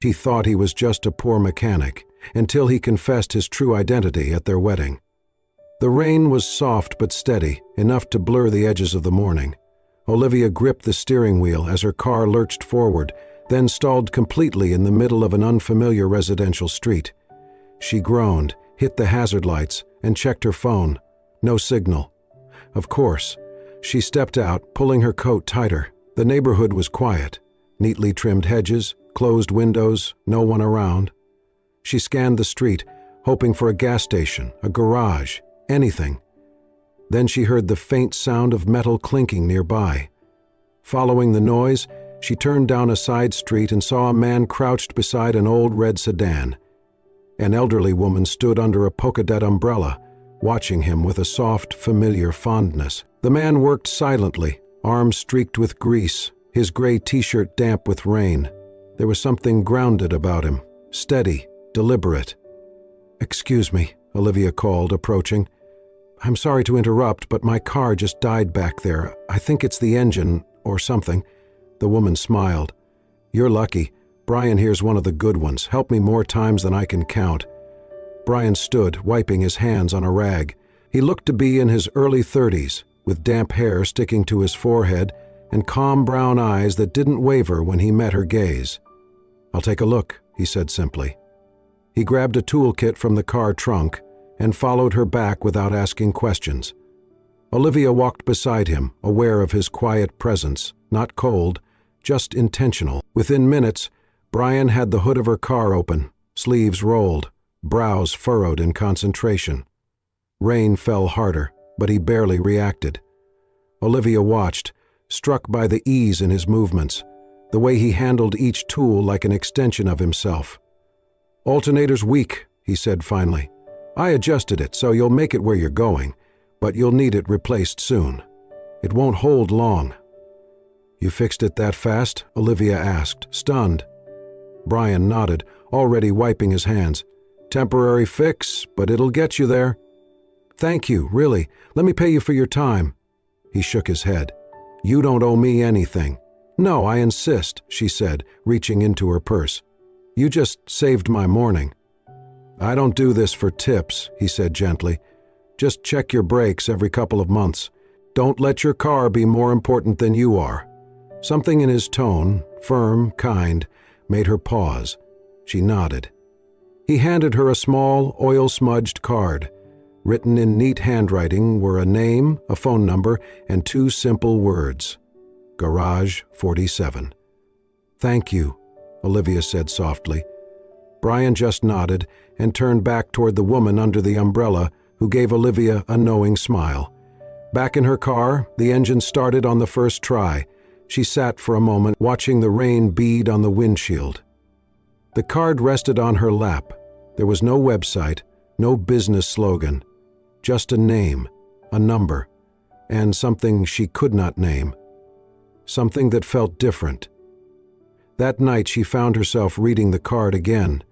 He thought he was just a poor mechanic, until he confessed his true identity at their wedding. The rain was soft but steady, enough to blur the edges of the morning. Olivia gripped the steering wheel as her car lurched forward, then stalled completely in the middle of an unfamiliar residential street. She groaned, hit the hazard lights, and checked her phone. No signal. Of course. She stepped out, pulling her coat tighter. The neighborhood was quiet. Neatly trimmed hedges, closed windows, no one around. She scanned the street, hoping for a gas station, a garage, anything. Then she heard the faint sound of metal clinking nearby. Following the noise, she turned down a side street and saw a man crouched beside an old red sedan. An elderly woman stood under a polka-dot umbrella, watching him with a soft, familiar fondness. The man worked silently, arms streaked with grease, his gray t-shirt damp with rain. There was something grounded about him, steady, deliberate. "Excuse me," Olivia called, approaching. "I'm sorry to interrupt, but my car just died back there. I think it's the engine, or something." The woman smiled. "You're lucky. Brian here's one of the good ones. Helped me more times than I can count." Brian stood, wiping his hands on a rag. He looked to be in his early 30s, with damp hair sticking to his forehead and calm brown eyes that didn't waver when he met her gaze. "I'll take a look," he said simply. He grabbed a toolkit from the car trunk and followed her back without asking questions. Olivia walked beside him, aware of his quiet presence, not cold, just intentional. Within minutes, Brian had the hood of her car open, sleeves rolled, brows furrowed in concentration. Rain fell harder, but he barely reacted. Olivia watched, struck by the ease in his movements, the way he handled each tool like an extension of himself. "Alternator's weak," he said finally. "I adjusted it so you'll make it where you're going, but you'll need it replaced soon. It won't hold long." "You fixed it that fast?" Olivia asked, stunned. Brian nodded, already wiping his hands. "Temporary fix, but it'll get you there." "Thank you, really. Let me pay you for your time." He shook his head. "You don't owe me anything." "No, I insist," she said, reaching into her purse. "You just saved my morning." "I don't do this for tips," he said gently. "Just check your brakes every couple of months. Don't let your car be more important than you are." Something in his tone, firm, kind, made her pause. She nodded. He handed her a small, oil-smudged card. Written in neat handwriting were a name, a phone number, and two simple words: Garage 47. "Thank you," Olivia said softly. Brian just nodded and turned back toward the woman under the umbrella, who gave Olivia a knowing smile. Back in her car, the engine started on the first try. She sat for a moment, watching the rain bead on the windshield. The card rested on her lap. There was no website, no business slogan. Just a name, a number, and something she could not name. Something that felt different. That night she found herself reading the card again.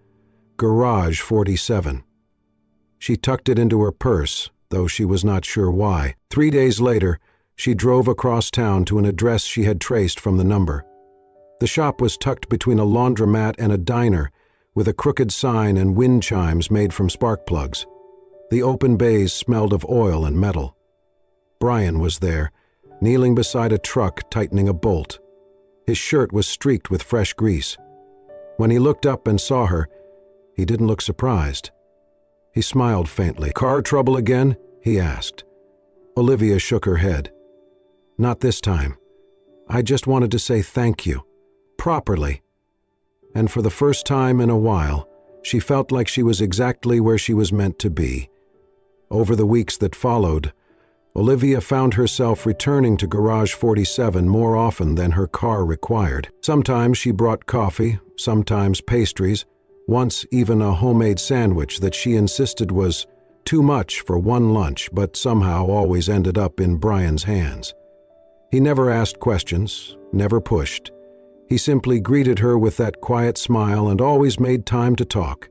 Garage 47. She tucked it into her purse, though she was not sure why. 3 days later, she drove across town to an address she had traced from the number. The shop was tucked between a laundromat and a diner, with a crooked sign and wind chimes made from spark plugs. The open bays smelled of oil and metal. Brian was there, kneeling beside a truck tightening a bolt. His shirt was streaked with fresh grease. When he looked up and saw her, he didn't look surprised. He smiled faintly. "Car trouble again?" he asked. Olivia shook her head. "Not this time. I just wanted to say thank you. Properly." And for the first time in a while, she felt like she was exactly where she was meant to be. Over the weeks that followed, Olivia found herself returning to Garage 47 more often than her car required. Sometimes she brought coffee, sometimes pastries, once even a homemade sandwich that she insisted was too much for one lunch, but somehow always ended up in Brian's hands. He never asked questions, never pushed. He simply greeted her with that quiet smile and always made time to talk,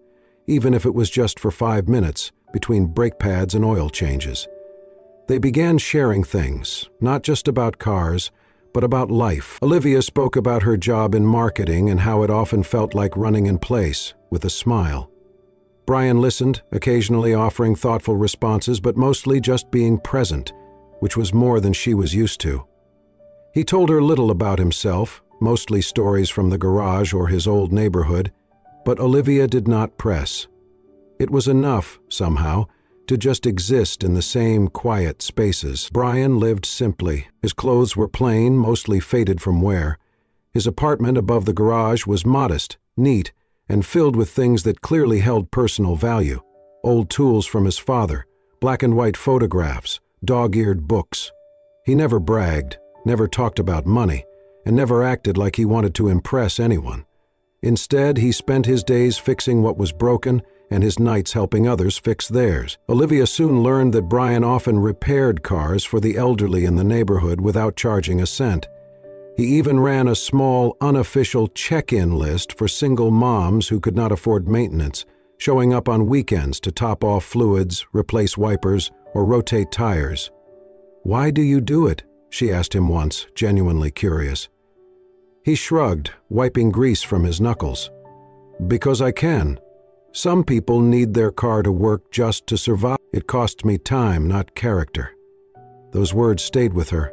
even if it was just for 5 minutes between brake pads and oil changes. They began sharing things, not just about cars, but about life. Olivia spoke about her job in marketing and how it often felt like running in place, with a smile. Brian listened, occasionally offering thoughtful responses, but mostly just being present, which was more than she was used to. He told her little about himself, mostly stories from the garage or his old neighborhood, but Olivia did not press. It was enough, somehow, to just exist in the same quiet spaces. Brian lived simply. His clothes were plain, mostly faded from wear. His apartment above the garage was modest, neat, and filled with things that clearly held personal value. Old tools from his father, black and white photographs, dog-eared books. He never bragged, never talked about money, and never acted like he wanted to impress anyone. Instead, he spent his days fixing what was broken and his nights helping others fix theirs. Olivia soon learned that Brian often repaired cars for the elderly in the neighborhood without charging a cent. He even ran a small, unofficial check-in list for single moms who could not afford maintenance, showing up on weekends to top off fluids, replace wipers, or rotate tires. "Why do you do it?" she asked him once, genuinely curious. He shrugged, wiping grease from his knuckles. "Because I can. Some people need their car to work just to survive. It costs me time, not character." Those words stayed with her.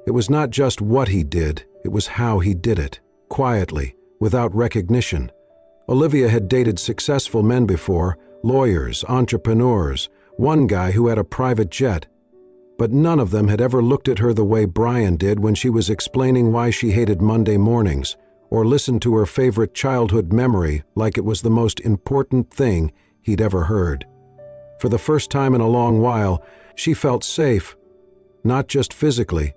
It was not just what he did, it was how he did it, quietly, without recognition. Olivia had dated successful men before, lawyers, entrepreneurs, one guy who had a private jet. But none of them had ever looked at her the way Brian did when she was explaining why she hated Monday mornings, or listened to her favorite childhood memory like it was the most important thing he'd ever heard. For the first time in a long while, she felt safe, not just physically,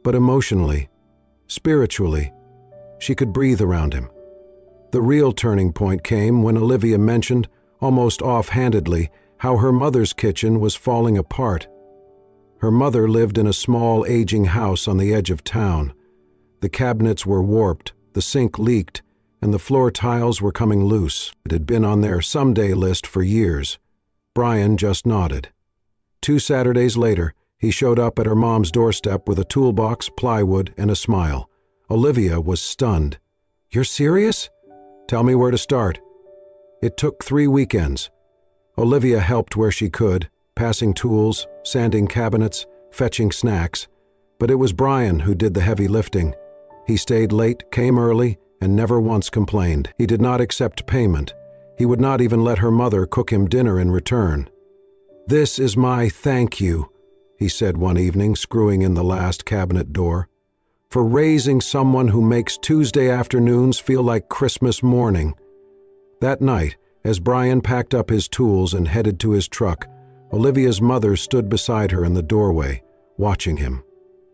but emotionally, spiritually. She could breathe around him. The real turning point came when Olivia mentioned, almost offhandedly, how her mother's kitchen was falling apart. Her mother lived in a small, aging house on the edge of town. The cabinets were warped, the sink leaked, and the floor tiles were coming loose. It had been on their someday list for years. Brian just nodded. 2 Saturdays later, he showed up at her mom's doorstep with a toolbox, plywood, and a smile. Olivia was stunned. "You're serious? Tell me where to start." It took 3 weekends. Olivia helped where she could, passing tools, sanding cabinets, fetching snacks. But it was Brian who did the heavy lifting. He stayed late, came early, and never once complained. He did not accept payment. He would not even let her mother cook him dinner in return. "This is my thank you," he said one evening, screwing in the last cabinet door, "for raising someone who makes Tuesday afternoons feel like Christmas morning." That night, as Brian packed up his tools and headed to his truck, Olivia's mother stood beside her in the doorway, watching him.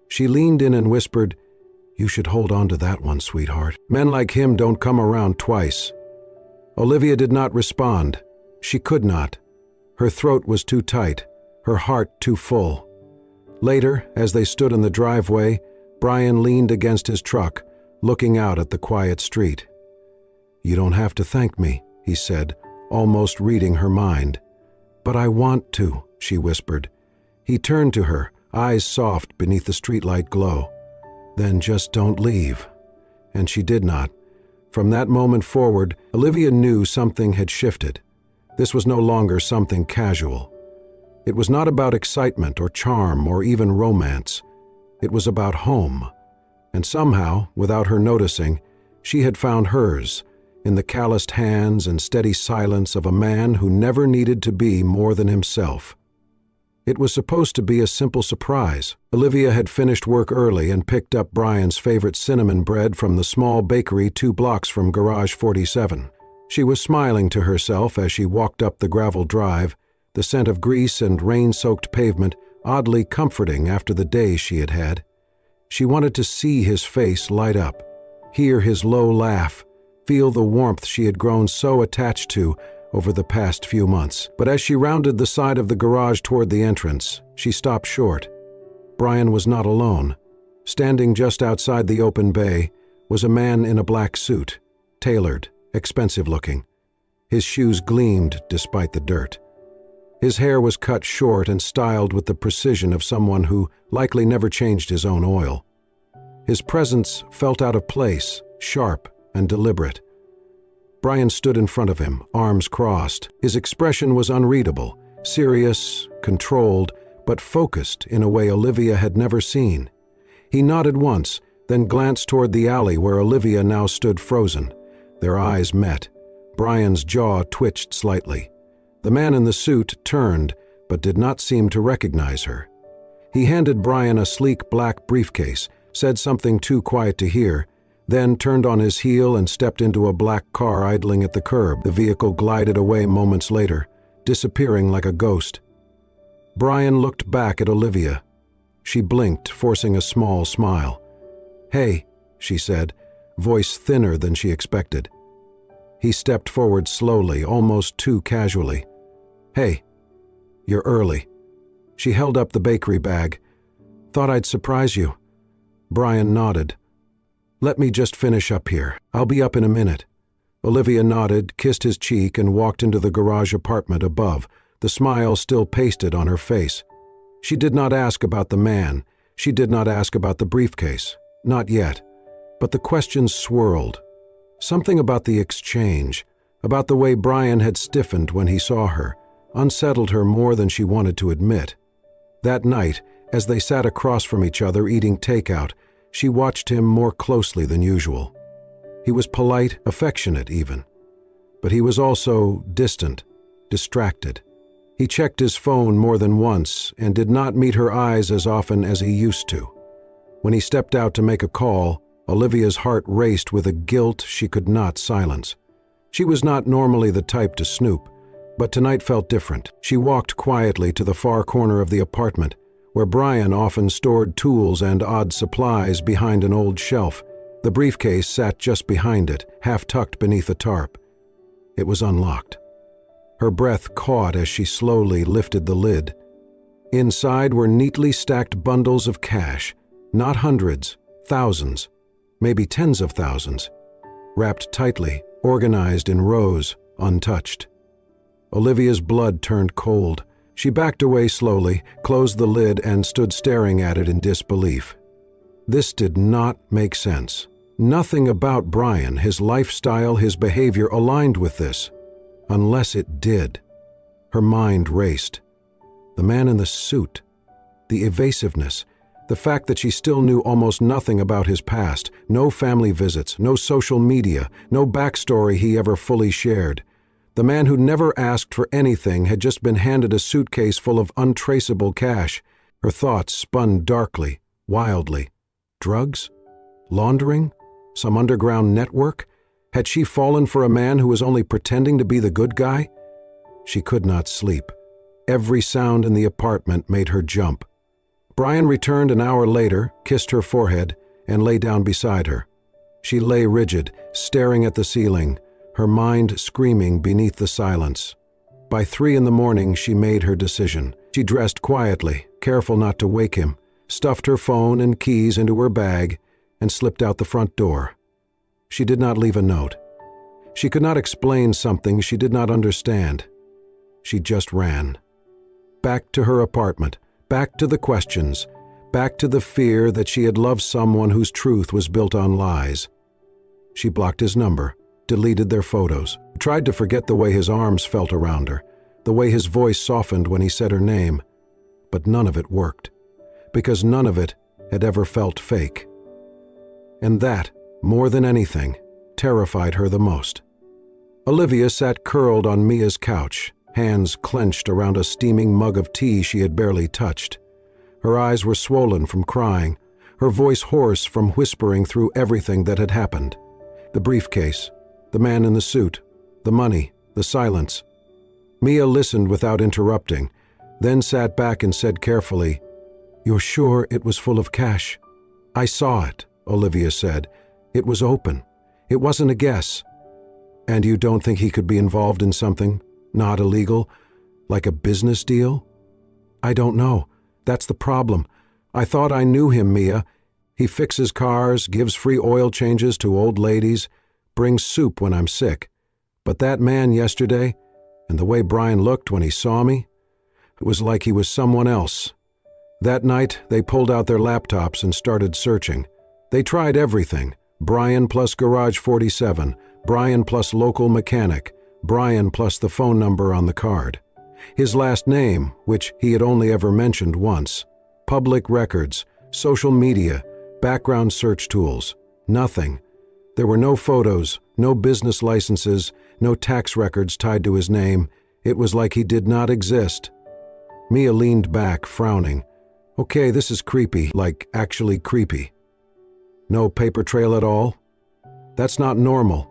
She leaned in and whispered, "You should hold on to that one, sweetheart. Men like him don't come around twice." Olivia did not respond. She could not. Her throat was too tight, her heart too full. Later, as they stood in the driveway, Brian leaned against his truck, looking out at the quiet street. "You don't have to thank me," he said, almost reading her mind. "But I want to," she whispered. He turned to her, eyes soft beneath the streetlight glow. "Then just don't leave." And she did not. From that moment forward, Olivia knew something had shifted. This was no longer something casual. It was not about excitement or charm or even romance. It was about home. And somehow, without her noticing, she had found hers, in the calloused hands and steady silence of a man who never needed to be more than himself. It was supposed to be a simple surprise. Olivia had finished work early and picked up Brian's favorite cinnamon bread from the small bakery 2 blocks from Garage 47. She was smiling to herself as she walked up the gravel drive, the scent of grease and rain-soaked pavement oddly comforting after the day she had had. She wanted to see his face light up, hear his low laugh, feel the warmth she had grown so attached to over the past few months. But as she rounded the side of the garage toward the entrance, she stopped short. Brian was not alone. Standing just outside the open bay was a man in a black suit, tailored, expensive-looking. His shoes gleamed despite the dirt. His hair was cut short and styled with the precision of someone who likely never changed his own oil. His presence felt out of place, sharp and deliberate. Brian stood in front of him, arms crossed. His expression was unreadable, serious, controlled, but focused in a way Olivia had never seen. He nodded once, then glanced toward the alley where Olivia now stood frozen. Their eyes met. Brian's jaw twitched slightly. The man in the suit turned, but did not seem to recognize her. He handed Brian a sleek black briefcase, said something too quiet to hear, then turned on his heel and stepped into a black car idling at the curb. The vehicle glided away moments later, disappearing like a ghost. Brian looked back at Olivia. She blinked, forcing a small smile. "Hey," she said, voice thinner than she expected. He stepped forward slowly, almost too casually. "Hey, you're early." She held up the bakery bag. "Thought I'd surprise you." Brian nodded. "Let me just finish up here. I'll be up in a minute." Olivia nodded, kissed his cheek, and walked into the garage apartment above, the smile still pasted on her face. She did not ask about the man. She did not ask about the briefcase. Not yet. But the questions swirled. Something about the exchange, about the way Brian had stiffened when he saw her, unsettled her more than she wanted to admit. That night, as they sat across from each other eating takeout, she watched him more closely than usual. He was polite, affectionate even. But he was also distant, distracted. He checked his phone more than once and did not meet her eyes as often as he used to. When he stepped out to make a call, Olivia's heart raced with a guilt she could not silence. She was not normally the type to snoop, but tonight felt different. She walked quietly to the far corner of the apartment, where Brian often stored tools and odd supplies behind an old shelf. The briefcase sat just behind it, half tucked beneath a tarp. It was unlocked. Her breath caught as she slowly lifted the lid. Inside were neatly stacked bundles of cash, not hundreds, thousands, maybe tens of thousands, wrapped tightly, organized in rows, untouched. Olivia's blood turned cold. She backed away slowly, closed the lid, and stood staring at it in disbelief. This did not make sense. Nothing about Brian, his lifestyle, his behavior aligned with this. Unless it did. Her mind raced. The man in the suit, the evasiveness, the fact that she still knew almost nothing about his past, no family visits, no social media, no backstory he ever fully shared. The man who never asked for anything had just been handed a suitcase full of untraceable cash. Her thoughts spun darkly, wildly. Drugs? Laundering? Some underground network? Had she fallen for a man who was only pretending to be the good guy? She could not sleep. Every sound in the apartment made her jump. Brian returned an hour later, kissed her forehead, and lay down beside her. She lay rigid, staring at the ceiling, her mind screaming beneath the silence. By 3 a.m, she made her decision. She dressed quietly, careful not to wake him, stuffed her phone and keys into her bag, and slipped out the front door. She did not leave a note. She could not explain something she did not understand. She just ran. Back to her apartment, back to the questions, back to the fear that she had loved someone whose truth was built on lies. She blocked his number, deleted their photos, tried to forget the way his arms felt around her, the way his voice softened when he said her name. But none of it worked, because none of it had ever felt fake. And that, more than anything, terrified her the most. Olivia sat curled on Mia's couch, hands clenched around a steaming mug of tea she had barely touched. Her eyes were swollen from crying, her voice hoarse from whispering through everything that had happened. The briefcase, the man in the suit, the money, the silence. Mia listened without interrupting, then sat back and said carefully, "You're sure it was full of cash?" "I saw it," Olivia said. "It was open. It wasn't a guess." "And you don't think he could be involved in something? Not illegal? Like a business deal?" "I don't know. That's the problem. I thought I knew him, Mia. He fixes cars, gives free oil changes to old ladies, brings soup when I'm sick. But that man yesterday, and the way Brian looked when he saw me, it was like he was someone else. That night, they pulled out their laptops and started searching. They tried everything: Brian plus Garage 47, Brian plus local mechanic, Brian plus the phone number on the card. His last name, which he had only ever mentioned once. Public records, social media, background search tools. Nothing. There were no photos, no business licenses, no tax records tied to his name. It was like he did not exist. Mia leaned back, frowning. Okay, this is creepy, like actually creepy. No paper trail at all? That's not normal.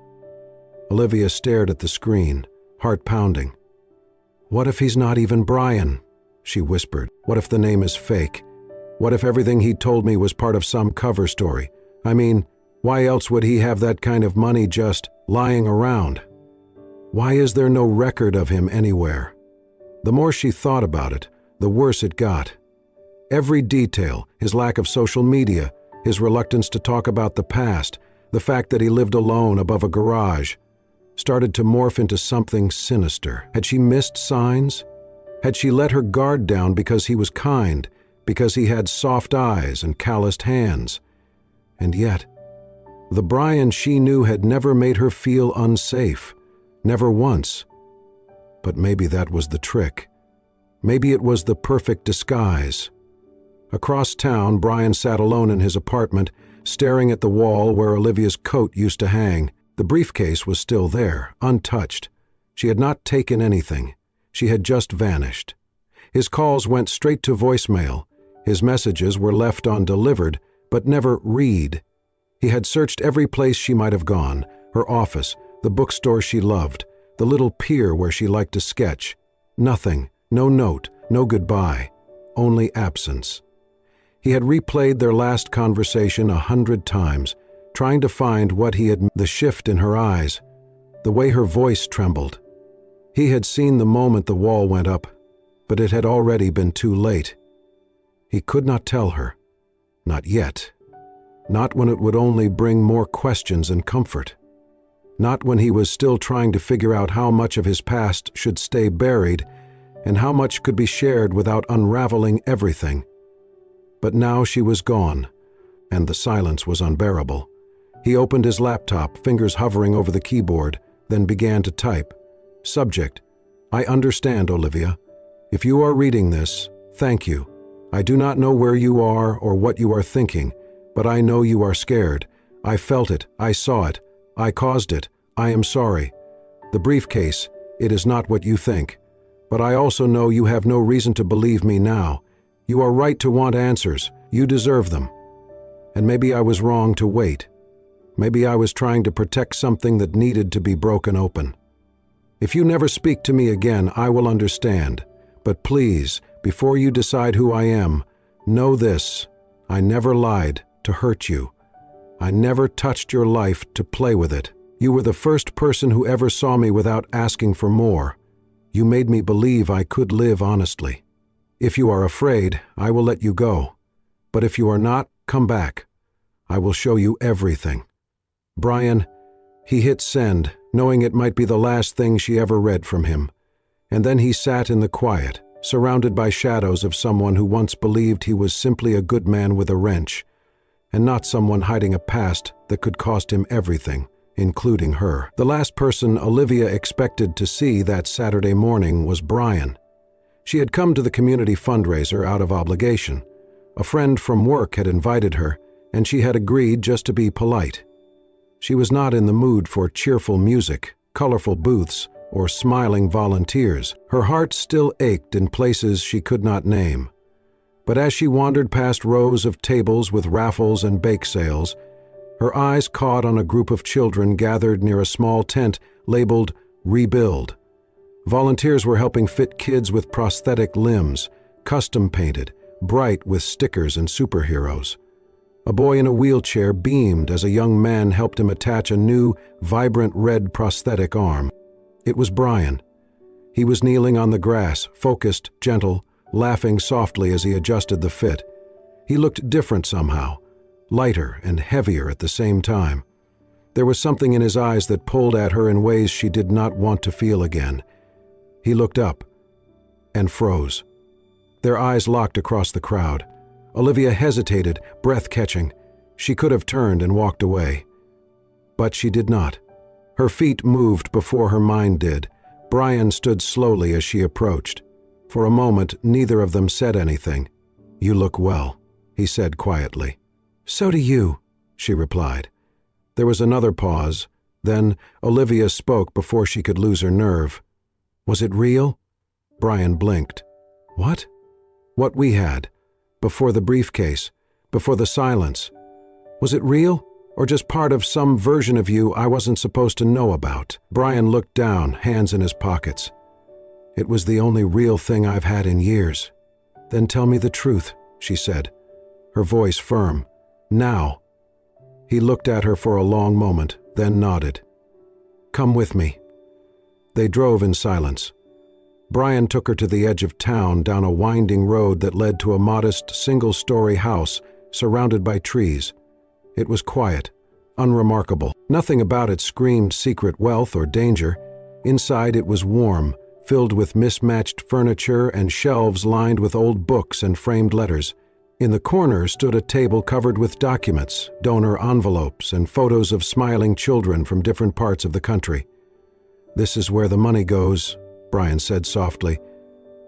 Olivia stared at the screen, heart pounding. What if he's not even Brian? She whispered. What if the name is fake? What if everything he told me was part of some cover story? I mean, why else would he have that kind of money just lying around? Why is there no record of him anywhere? The more she thought about it, the worse it got. Every detail, his lack of social media, his reluctance to talk about the past, the fact that he lived alone above a garage, started to morph into something sinister. Had she missed signs? Had she let her guard down because he was kind, because he had soft eyes and calloused hands? And yet, the Brian she knew had never made her feel unsafe, never once. But maybe that was the trick. Maybe it was the perfect disguise. Across town, Brian sat alone in his apartment, staring at the wall where Olivia's coat used to hang. The briefcase was still there, untouched. She had not taken anything. She had just vanished. His calls went straight to voicemail. His messages were left undelivered, but never read. He had searched every place she might have gone, her office, the bookstore she loved, the little pier where she liked to sketch. Nothing, no note, no goodbye, only absence. He had replayed their last conversation 100 times, trying to find what he had. The shift in her eyes, the way her voice trembled. He had seen the moment the wall went up, but it had already been too late. He could not tell her. Not yet. Not when it would only bring more questions and comfort. Not when he was still trying to figure out how much of his past should stay buried and how much could be shared without unraveling everything. But now she was gone, and the silence was unbearable. He opened his laptop, fingers hovering over the keyboard, then began to type. Subject: I understand, Olivia. If you are reading this, thank you. I do not know where you are or what you are thinking, but I know you are scared. I felt it. I saw it. I caused it. I am sorry. The briefcase, it is not what you think. But I also know you have no reason to believe me now. You are right to want answers. You deserve them. And maybe I was wrong to wait. Maybe I was trying to protect something that needed to be broken open. If you never speak to me again, I will understand. But please, before you decide who I am, know this: I never lied to hurt you. I never touched your life to play with it. You were the first person who ever saw me without asking for more. You made me believe I could live honestly. If you are afraid, I will let you go. But if you are not, come back. I will show you everything. Brian, he hit send, knowing it might be the last thing she ever read from him. And then he sat in the quiet, surrounded by shadows of someone who once believed he was simply a good man with a wrench, and not someone hiding a past that could cost him everything, including her. The last person Olivia expected to see that Saturday morning was Brian. She had come to the community fundraiser out of obligation. A friend from work had invited her, and she had agreed just to be polite. She was not in the mood for cheerful music, colorful booths, or smiling volunteers. Her heart still ached in places she could not name. But as she wandered past rows of tables with raffles and bake sales, her eyes caught on a group of children gathered near a small tent labeled Rebuild. Volunteers were helping fit kids with prosthetic limbs, custom-painted, bright with stickers and superheroes. A boy in a wheelchair beamed as a young man helped him attach a new, vibrant red prosthetic arm. It was Brian. He was kneeling on the grass, focused, gentle, laughing softly as he adjusted the fit. He looked different somehow, lighter and heavier at the same time. There was something in his eyes that pulled at her in ways she did not want to feel again. He looked up and froze. Their eyes locked across the crowd. Olivia hesitated, breath catching. She could have turned and walked away. But she did not. Her feet moved before her mind did. Brian stood slowly as she approached. For a moment, neither of them said anything. "You look well," he said quietly. "So do you," she replied. There was another pause. Then Olivia spoke before she could lose her nerve. "Was it real?" Brian blinked. "What?" "What we had. Before the briefcase. Before the silence. Was it real? Or just part of some version of you I wasn't supposed to know about?" Brian looked down, hands in his pockets. "It was the only real thing I've had in years." "Then tell me the truth," she said, her voice firm. "Now." He looked at her for a long moment, then nodded. "Come with me." They drove in silence. Brian took her to the edge of town, down a winding road that led to a modest single-story house surrounded by trees. It was quiet, unremarkable. Nothing about it screamed secret wealth or danger. Inside it was warm, filled with mismatched furniture and shelves lined with old books and framed letters. In the corner stood a table covered with documents, donor envelopes, and photos of smiling children from different parts of the country. "This is where the money goes," Brian said softly.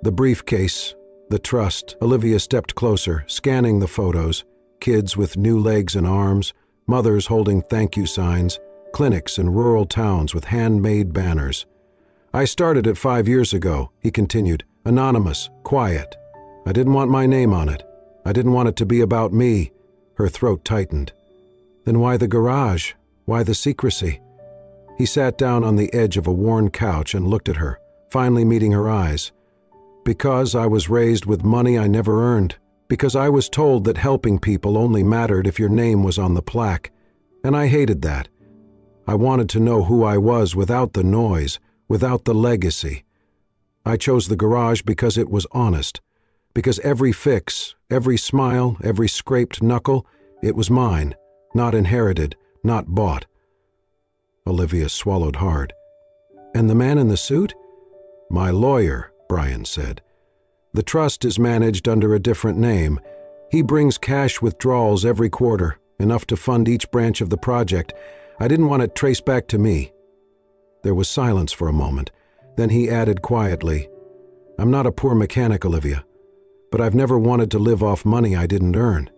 "The briefcase, the trust." Olivia stepped closer, scanning the photos. Kids with new legs and arms, mothers holding thank you signs, clinics in rural towns with handmade banners. "I started it 5 years ago," he continued, "anonymous, quiet. I didn't want my name on it. I didn't want it to be about me." Her throat tightened. "Then why the garage? Why the secrecy?" He sat down on the edge of a worn couch and looked at her, finally meeting her eyes. "Because I was raised with money I never earned. Because I was told that helping people only mattered if your name was on the plaque. And I hated that. I wanted to know who I was without the noise, without the legacy. I chose the garage because it was honest. Because every fix, every smile, every scraped knuckle, it was mine, not inherited, not bought." Olivia swallowed hard. "And the man in the suit?" "My lawyer," Brian said. "The trust is managed under a different name. He brings cash withdrawals every quarter, enough to fund each branch of the project. I didn't want it traced back to me." There was silence for a moment. Then he added quietly, "I'm not a poor mechanic, Olivia, but I've never wanted to live off money I didn't earn.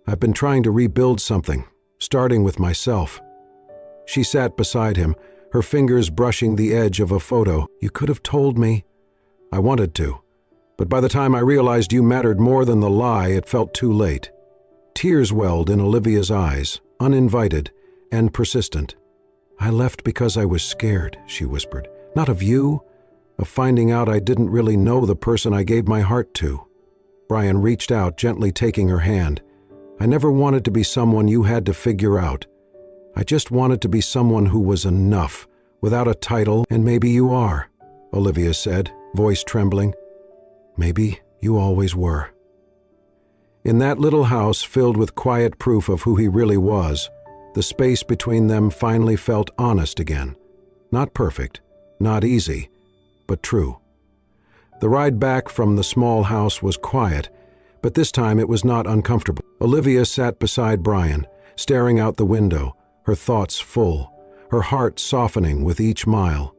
I've been trying to rebuild something, starting with myself." She sat beside him, her fingers brushing the edge of a photo. "You could have told me." "I wanted to. But by the time I realized you mattered more than the lie, it felt too late." Tears welled in Olivia's eyes, uninvited and persistent. "I left because I was scared," she whispered. "Not of you, of finding out I didn't really know the person I gave my heart to." Brian reached out, gently taking her hand. "I never wanted to be someone you had to figure out. I just wanted to be someone who was enough, without a title, and maybe you are," Olivia said, voice trembling. "Maybe you always were." In that little house filled with quiet proof of who he really was, the space between them finally felt honest again. Not perfect, not easy, but true. The ride back from the small house was quiet, but this time it was not uncomfortable. Olivia sat beside Brian, staring out the window, her thoughts full, her heart softening with each mile.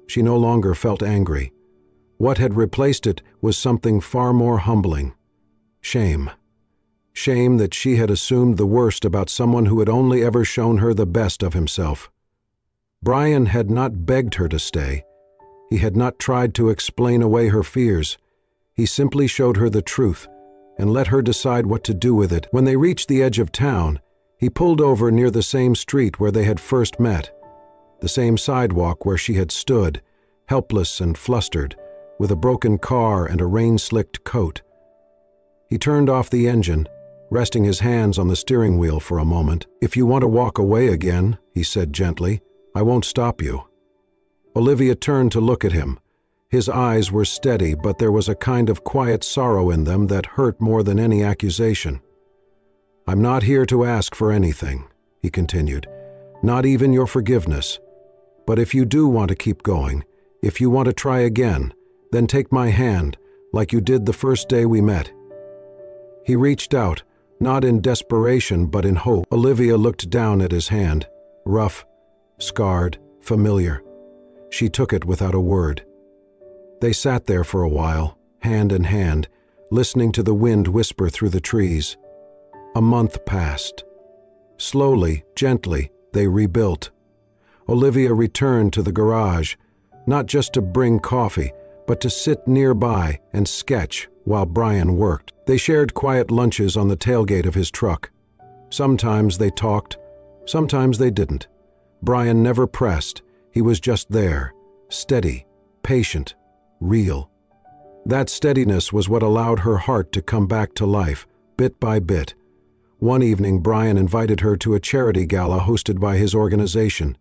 She no longer felt angry. What had replaced it was something far more humbling. Shame. Shame that she had assumed the worst about someone who had only ever shown her the best of himself. Brian had not begged her to stay. He had not tried to explain away her fears. He simply showed her the truth and let her decide what to do with it. When they reached the edge of town, he pulled over near the same street where they had first met, the same sidewalk where she had stood, helpless and flustered, with a broken car and a rain-slicked coat. He turned off the engine, resting his hands on the steering wheel for a moment. "If you want to walk away again," he said gently, "I won't stop you." Olivia turned to look at him. His eyes were steady, but there was a kind of quiet sorrow in them that hurt more than any accusation. "I'm not here to ask for anything," he continued, "not even your forgiveness. But if you do want to keep going, if you want to try again, then take my hand, like you did the first day we met." He reached out, not in desperation but in hope. Olivia looked down at his hand, rough, scarred, familiar. She took it without a word. They sat there for a while, hand in hand, listening to the wind whisper through the trees. A month passed. Slowly, gently, they rebuilt. Olivia returned to the garage, not just to bring coffee, but to sit nearby and sketch while Brian worked. They shared quiet lunches on the tailgate of his truck. Sometimes they talked, sometimes they didn't. Brian never pressed. He was just there, steady, patient, real. That steadiness was what allowed her heart to come back to life, bit by bit. One evening, Brian invited her to a charity gala hosted by his organization.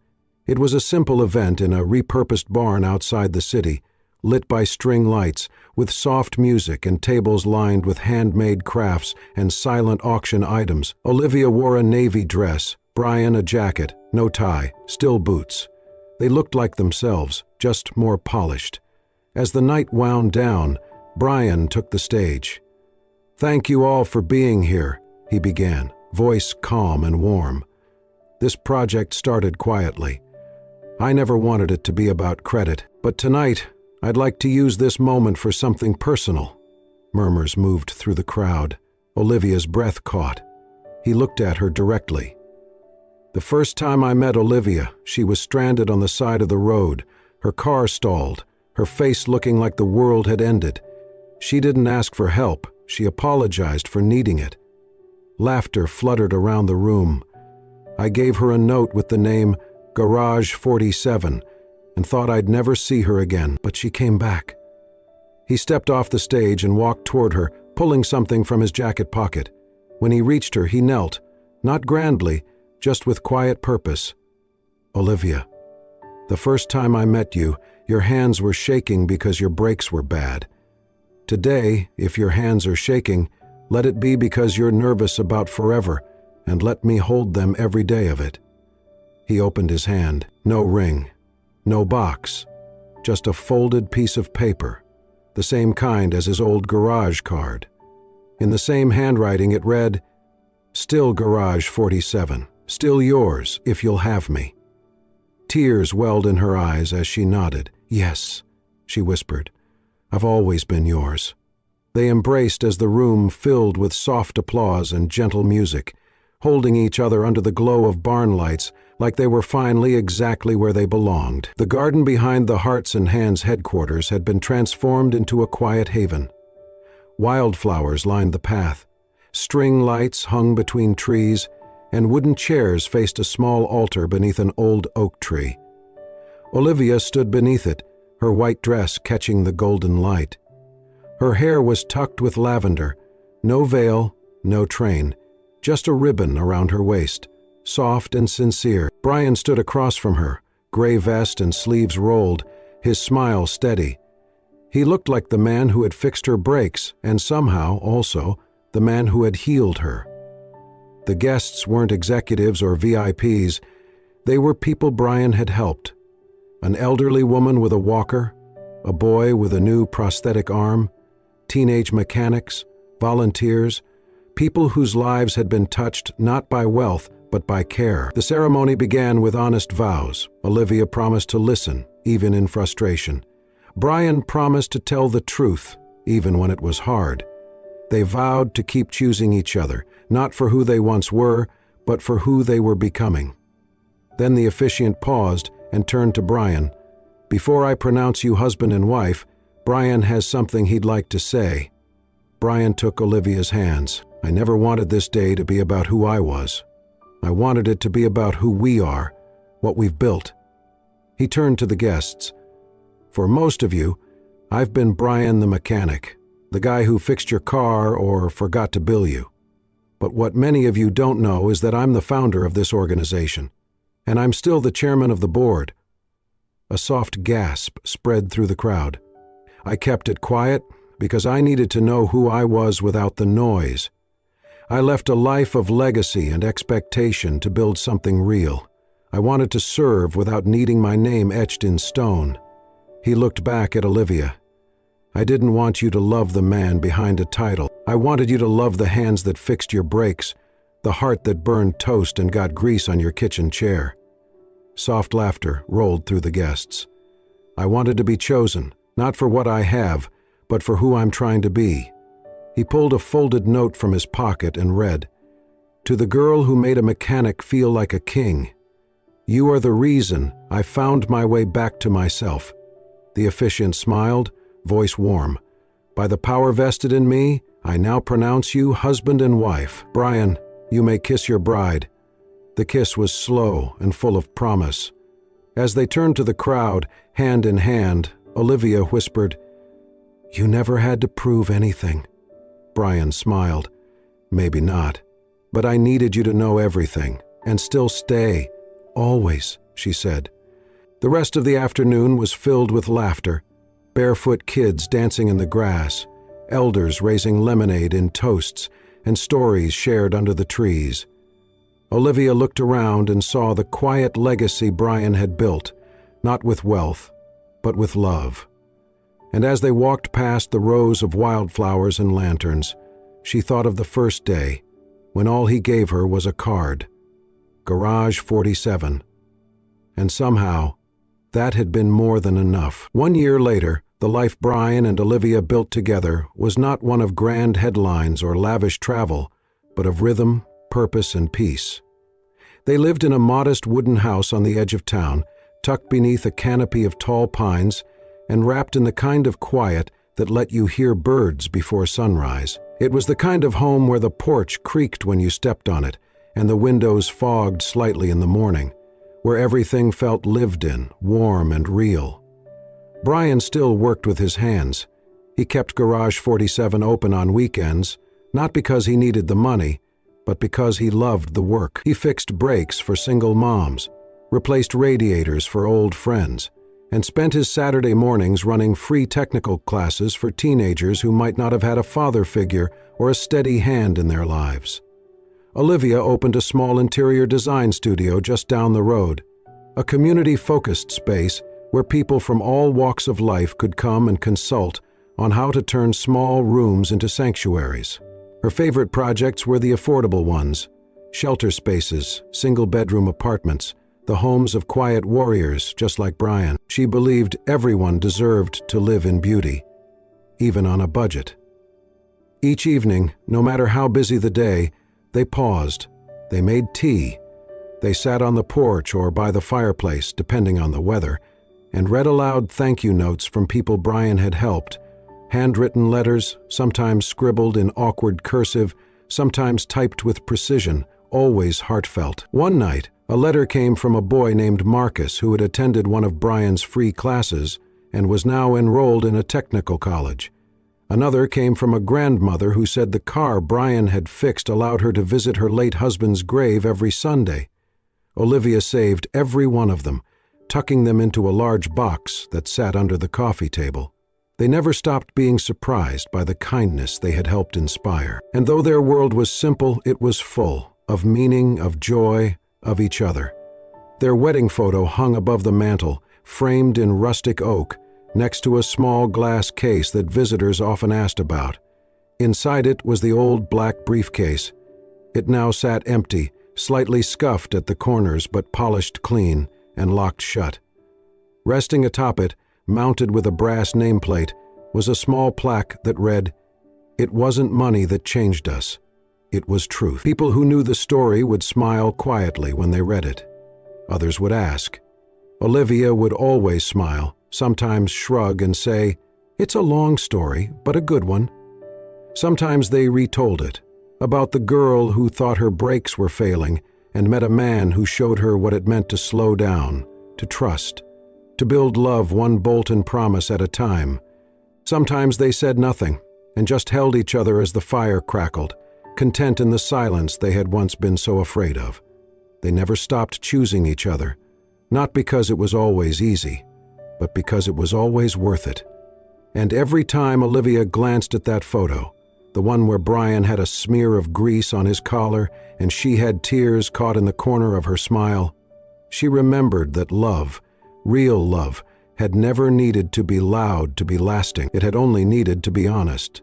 It was a simple event in a repurposed barn outside the city, lit by string lights, with soft music and tables lined with handmade crafts and silent auction items. Olivia wore a navy dress, Brian a jacket, no tie, still boots. They looked like themselves, just more polished. As the night wound down, Brian took the stage. "Thank you all for being here," he began, voice calm and warm. "This project started quietly. I never wanted it to be about credit, but tonight I'd like to use this moment for something personal." Murmurs moved through the crowd. Olivia's breath caught. He looked at her directly. "The first time I met Olivia, she was stranded on the side of the road, her car stalled, her face looking like the world had ended. She didn't ask for help, she apologized for needing it." Laughter fluttered around the room. "I gave her a note with the name Garage 47 and thought I'd never see her again, but she came back." He stepped off the stage and walked toward her, pulling something from his jacket pocket. When he reached her, he knelt, not grandly, just with quiet purpose. "Olivia, the first time I met you, your hands were shaking because your brakes were bad. Today, if your hands are shaking, let it be because you're nervous about forever, and let me hold them every day of it." He opened his hand. No ring, no box, just a folded piece of paper, the same kind as his old garage card. In the same handwriting it read, "Still Garage 47, still yours if you'll have me." Tears welled in her eyes as she nodded. "Yes," she whispered, "I've always been yours." They embraced as the room filled with soft applause and gentle music, holding each other under the glow of barn lights like they were finally exactly where they belonged. The garden behind the Hearts and Hands headquarters had been transformed into a quiet haven. Wildflowers lined the path, string lights hung between trees, and wooden chairs faced a small altar beneath an old oak tree. Olivia stood beneath it, her white dress catching the golden light. Her hair was tucked with lavender, no veil, no train, just a ribbon around her waist, soft and sincere. Brian stood across from her, gray vest and sleeves rolled, his smile steady. He looked like the man who had fixed her brakes and somehow, also, the man who had healed her. The guests weren't executives or VIPs. They were people Brian had helped. An elderly woman with a walker, a boy with a new prosthetic arm, teenage mechanics, volunteers, people whose lives had been touched not by wealth but by care. The ceremony began with honest vows. Olivia promised to listen, even in frustration. Brian promised to tell the truth, even when it was hard. They vowed to keep choosing each other, not for who they once were, but for who they were becoming. Then the officiant paused and turned to Brian. "Before I pronounce you husband and wife, Brian has something he'd like to say." Brian took Olivia's hands. "I never wanted this day to be about who I was. I wanted it to be about who we are, what we've built." He turned to the guests. "For most of you, I've been Brian the mechanic, the guy who fixed your car or forgot to bill you. But what many of you don't know is that I'm the founder of this organization, and I'm still the chairman of the board." A soft gasp spread through the crowd. "I kept it quiet because I needed to know who I was without the noise. I left a life of legacy and expectation to build something real. I wanted to serve without needing my name etched in stone." He looked back at Olivia. "I didn't want you to love the man behind a title. I wanted you to love the hands that fixed your brakes, the heart that burned toast and got grease on your kitchen chair. Soft laughter rolled through the guests. I wanted to be chosen, not for what I have, but for who I'm trying to be. He pulled a folded note from his pocket and read, "To the girl who made a mechanic feel like a king. You are the reason I found my way back to myself." The officiant smiled, voice warm. "By the power vested in me, I now pronounce you husband and wife. Brian, you may kiss your bride." The kiss was slow and full of promise. As they turned to the crowd, hand in hand, Olivia whispered, "You never had to prove anything." Brian smiled. "Maybe not, but I needed you to know everything, and still stay. Always," she said. The rest of the afternoon was filled with laughter. Barefoot kids dancing in the grass, elders raising lemonade in toasts, and stories shared under the trees. Olivia looked around and saw the quiet legacy Brian had built, not with wealth, but with love. And as they walked past the rows of wildflowers and lanterns, she thought of the first day, when all he gave her was a card, Garage 47. And somehow, that had been more than enough. 1 year later, the life Brian and Olivia built together was not one of grand headlines or lavish travel, but of rhythm, purpose, and peace. They lived in a modest wooden house on the edge of town, tucked beneath a canopy of tall pines, and wrapped in the kind of quiet that let you hear birds before sunrise. It was the kind of home where the porch creaked when you stepped on it, and the windows fogged slightly in the morning, where everything felt lived in, warm and real. Brian still worked with his hands. He kept Garage 47 open on weekends, not because he needed the money, but because he loved the work. He fixed brakes for single moms, replaced radiators for old friends, and spent his Saturday mornings running free technical classes for teenagers who might not have had a father figure or a steady hand in their lives. Olivia opened a small interior design studio just down the road, a community-focused space where people from all walks of life could come and consult on how to turn small rooms into sanctuaries. Her favorite projects were the affordable ones, shelter spaces, single-bedroom apartments, the homes of quiet warriors just like Brian. She believed everyone deserved to live in beauty, even on a budget. Each evening, no matter how busy the day, they paused, they made tea, they sat on the porch or by the fireplace, depending on the weather, and read aloud thank you notes from people Brian had helped, handwritten letters, sometimes scribbled in awkward cursive, sometimes typed with precision, always heartfelt. One night, a letter came from a boy named Marcus who had attended one of Brian's free classes and was now enrolled in a technical college. Another came from a grandmother who said the car Brian had fixed allowed her to visit her late husband's grave every Sunday. Olivia saved every one of them, tucking them into a large box that sat under the coffee table. They never stopped being surprised by the kindness they had helped inspire. And though their world was simple, it was full of meaning, of joy, of each other. Their wedding photo hung above the mantel, framed in rustic oak, next to a small glass case that visitors often asked about. Inside it was the old black briefcase. It now sat empty, slightly scuffed at the corners but polished clean and locked shut. Resting atop it, mounted with a brass nameplate, was a small plaque that read, "It wasn't money that changed us. It was truth." People who knew the story would smile quietly when they read it. Others would ask. Olivia would always smile, sometimes shrug and say, "It's a long story, but a good one." Sometimes they retold it, about the girl who thought her brakes were failing and met a man who showed her what it meant to slow down, to trust, to build love one Bolton promise at a time. Sometimes they said nothing and just held each other as the fire crackled, content in the silence they had once been so afraid of. They never stopped choosing each other, not because it was always easy, but because it was always worth it. And every time Olivia glanced at that photo, the one where Brian had a smear of grease on his collar and she had tears caught in the corner of her smile, she remembered that love, real love, had never needed to be loud to be lasting. It had only needed to be honest.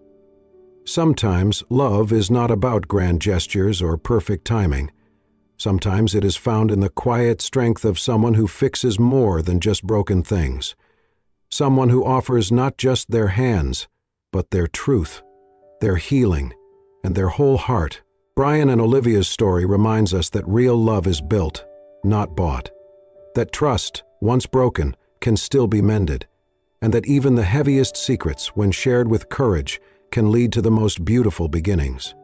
Sometimes love is not about grand gestures or perfect timing. Sometimes it is found in the quiet strength of someone who fixes more than just broken things. Someone who offers not just their hands, but their truth, their healing, and their whole heart. Brian and Olivia's story reminds us that real love is built, not bought. That trust, once broken, can still be mended, and that even the heaviest secrets, when shared with courage, can lead to the most beautiful beginnings.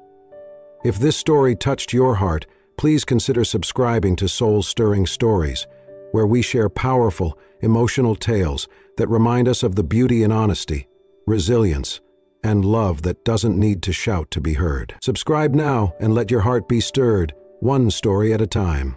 If this story touched your heart, please consider subscribing to Soul-Stirring Stories, where we share powerful, emotional tales that remind us of the beauty in honesty, resilience, and love that doesn't need to shout to be heard. Subscribe now and let your heart be stirred, one story at a time.